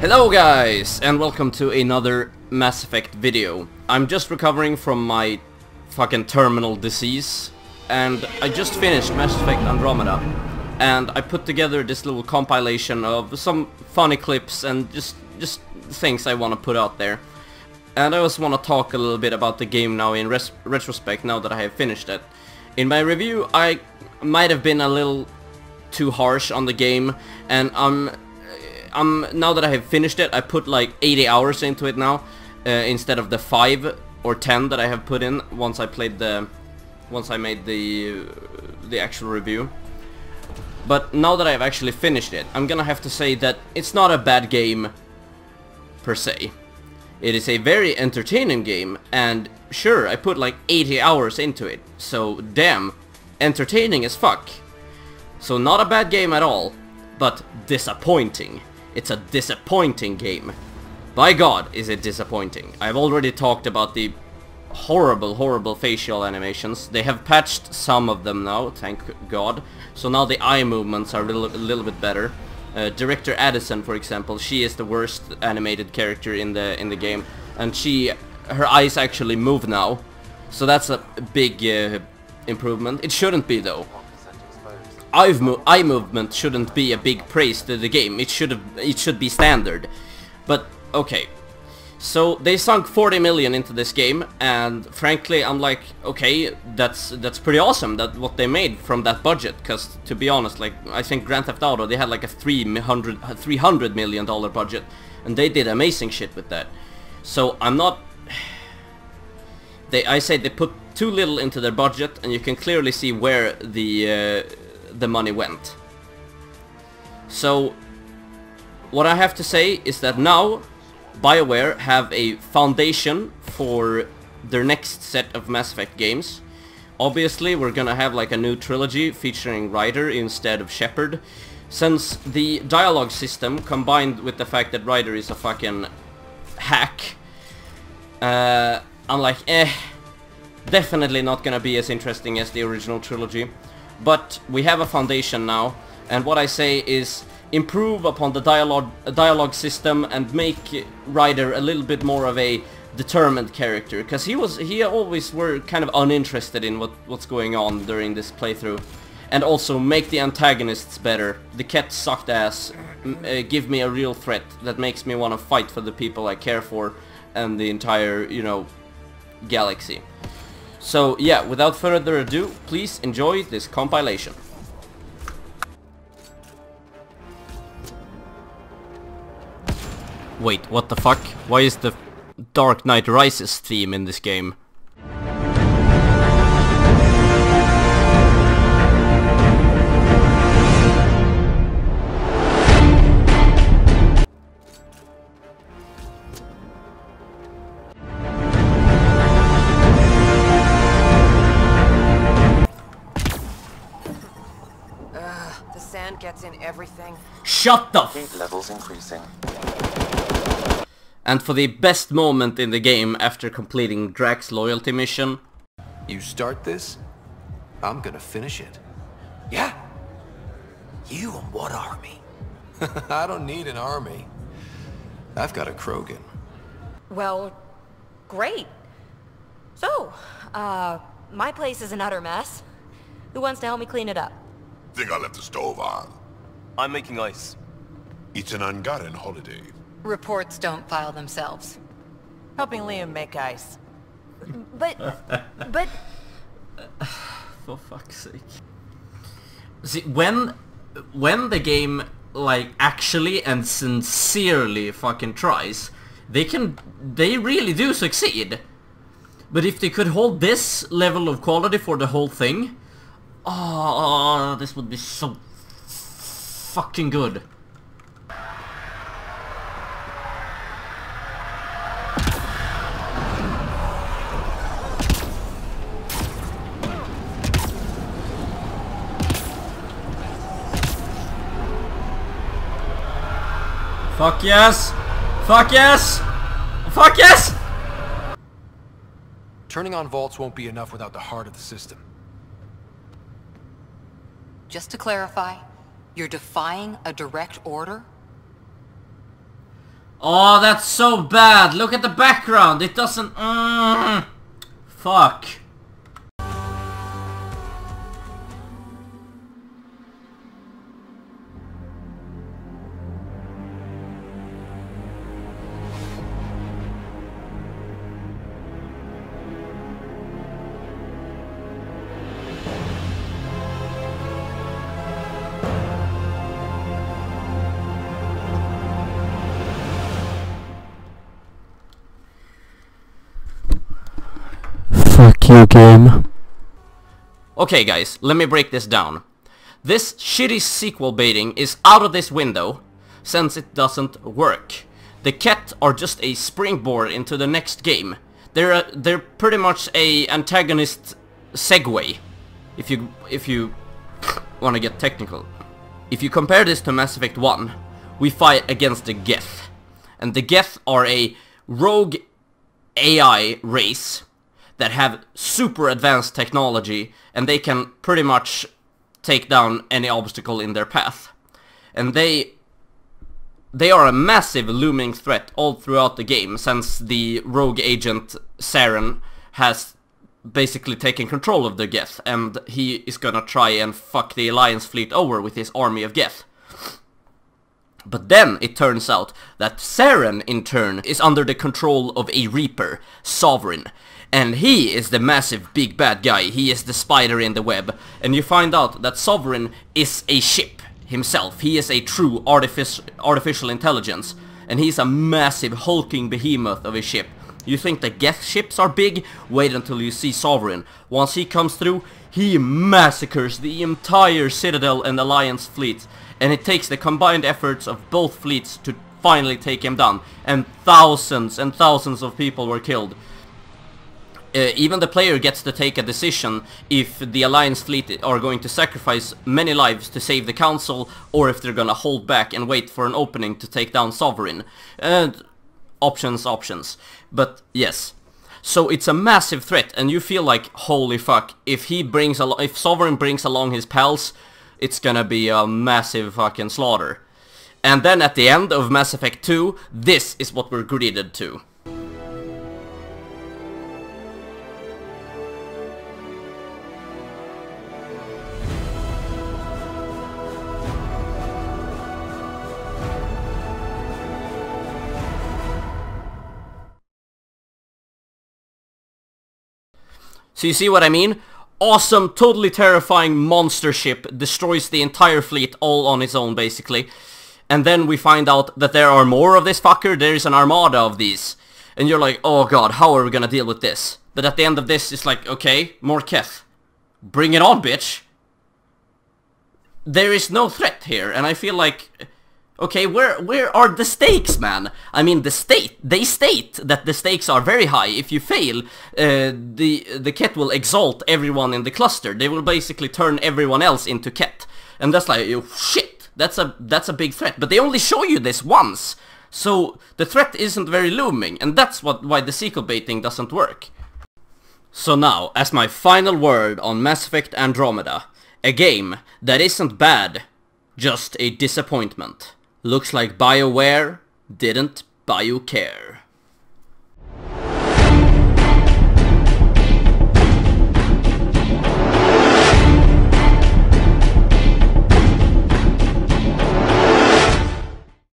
Hello guys, and welcome to another Mass Effect video. I'm just recovering from my fucking terminal disease, and I just finished Mass Effect Andromeda, and I put together this little compilation of some funny clips and just things I want to put out there. And I also want to talk a little bit about the game now in retrospect, now that I have finished it. In my review, I might have been a little too harsh on the game, and now that I have finished it, I put like 80 hours into it now, instead of the 5 or 10 that I have put in once I made the actual review. But now that I've actually finished it, I'm gonna have to say that it's not a bad game per se. It is a very entertaining game, and sure, I put like 80 hours into it, so damn, entertaining as fuck. So not a bad game at all, but disappointing. It's a disappointing game. By God, is it disappointing. I've already talked about the horrible facial animations. They have patched some of them now, thank God. So now the eye movements are a little bit better. Director Addison, for example, she is the worst animated character in the game, and her eyes actually move now. So that's a big improvement. It shouldn't be though. Eye movement shouldn't be a big praise to the game. It should be standard. But okay, so they sunk 40 million into this game, and frankly, I'm like, okay, that's pretty awesome. That what they made from that budget. Because to be honest, like I think Grand Theft Auto, they had like a $300 million budget, and they did amazing shit with that. So I'm not. I say they put too little into their budget, and you can clearly see where the money went. So what I have to say is that now BioWare have a foundation for their next set of Mass Effect games. Obviously we're gonna have like a new trilogy featuring Ryder instead of Shepard, since the dialogue system combined with the fact that Ryder is a fucking hack. I'm like, definitely not gonna be as interesting as the original trilogy. But we have a foundation now, and what I say is improve upon the dialogue system and make Ryder a little bit more of a determined character, because he always were kind of uninterested in what's going on during this playthrough. And also make the antagonists better. The Kett sucked ass. Give me a real threat that makes me want to fight for the people I care for and the entire, you know, galaxy. So yeah, without further ado, please enjoy this compilation. Wait, what the fuck? Why is the Dark Knight Rises theme in this game? Gets in everything. Shut the f— Heat levels increasing. And for the best moment in the game after completing Drax's loyalty mission. You start this, I'm gonna finish it. Yeah? You and what army? I don't need an army. I've got a Krogan. Well, great. So, my place is an utter mess. Who wants to help me clean it up? Think I left the stove on. I'm making ice. It's an Ungarn holiday. Reports don't file themselves. Helping Liam make ice. But... For fuck's sake. See, when the game like actually and sincerely fucking tries, they really do succeed. But if they could hold this level of quality for the whole thing, oh, this would be so fucking good. Fuck yes! Fuck yes! Fuck yes! Turning on vaults won't be enough without the heart of the system. Just to clarify, you're defying a direct order? Oh, that's so bad. Look at the background. It doesn't... Fuck. Fuck you, game. Okay guys, let me break this down. This shitty sequel baiting is out of this window, since it doesn't work. The Kett are just a springboard into the next game. They're pretty much a antagonist segue, if you want to get technical. If you compare this to Mass Effect 1, we fight against the Geth. And the Geth are a rogue AI race that have super advanced technology, and they can pretty much take down any obstacle in their path. And they are a massive looming threat all throughout the game, since the rogue agent Saren has basically taken control of the Geth, and he is gonna try and fuck the Alliance fleet over with his army of Geth. But then it turns out that Saren, in turn, is under the control of a Reaper, Sovereign. And he is the massive big bad guy, he is the spider in the web. And you find out that Sovereign is a ship himself. He is a true artificial intelligence. And he's a massive hulking behemoth of a ship. You think the Geth ships are big? Wait until you see Sovereign. Once he comes through, he massacres the entire Citadel and Alliance fleet. And it takes the combined efforts of both fleets to finally take him down. And thousands of people were killed. Even the player gets to take a decision if the Alliance fleet are going to sacrifice many lives to save the Council, or if they're gonna hold back and wait for an opening to take down Sovereign. And options. But yes. So it's a massive threat, and you feel like, holy fuck, if Sovereign brings along his pals, it's gonna be a massive fucking slaughter. And then at the end of Mass Effect 2, this is what we're greeted to. So you see what I mean? Awesome, totally terrifying monster ship, destroys the entire fleet all on its own basically. And then we find out that there are more of this fucker, there is an armada of these. And you're like, oh god, how are we gonna deal with this? But at the end of this, it's like, okay, more Keth. Bring it on, bitch! There is no threat here, and I feel like... Okay, where are the stakes, man? I mean, they state that the stakes are very high. If you fail, the Kett will exalt everyone in the cluster. They will basically turn everyone else into Kett. And that's like, oh, shit, that's a big threat. But they only show you this once. So the threat isn't very looming, and that's why the sequel baiting doesn't work. So now, as my final word on Mass Effect Andromeda, a game that isn't bad, just a disappointment. Looks like BioWare didn't BioCare.